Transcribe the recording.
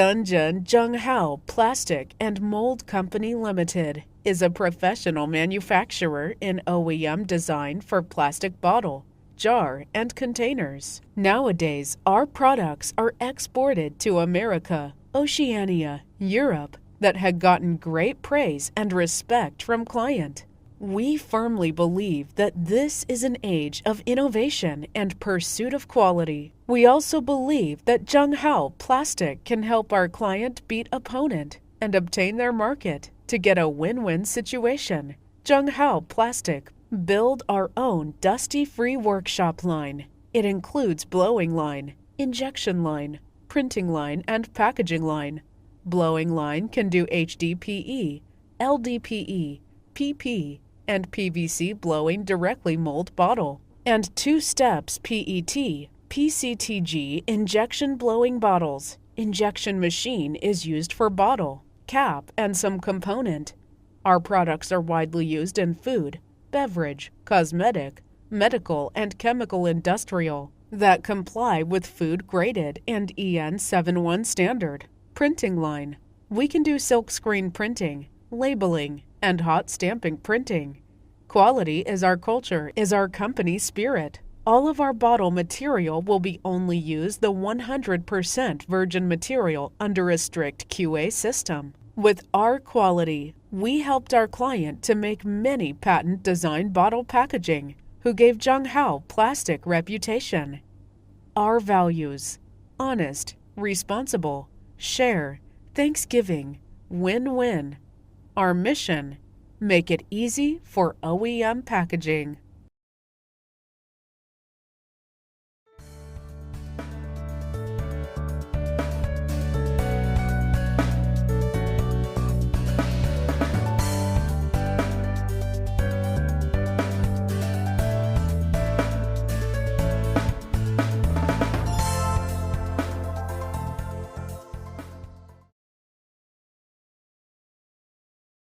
Shenzhen Zhenghao Plastic and Mold Company Ltd. is a professional manufacturer in OEM design for plastic bottle, jar, and containers. Nowadays, our products are exported to America, Oceania, Europe, that had gotten great praise and respect from client. We firmly believe that this is an age of innovation and pursuit of quality. We also believe that Zhenghao Plastic can help our client beat opponent and obtain their market to get a win-win situation. Zhenghao Plastic build our own dusty-free workshop line. It includes blowing line, injection line, printing line, and packaging line. Blowing line can do HDPE, LDPE, PP, and PVC blowing directly mold bottle, and 2 steps PET, PCTG injection blowing bottles. Injection machine is used for bottle, cap, and some component. Our products are widely used in food, beverage, cosmetic, medical, and chemical industrial that comply with food graded and EN 71 standard. Printing line. We can do silkscreen printing, labeling, and hot stamping printing. Quality is our culture, is our company spirit. All of our bottle material will be only used the 100% virgin material under a strict QA system. With our quality, we helped our client to make many patent design bottle packaging, who gave Zhenghao Plastic reputation. Our values: honest, responsible, share, Thanksgiving, win-win. Our mission: make it easy for OEM packaging.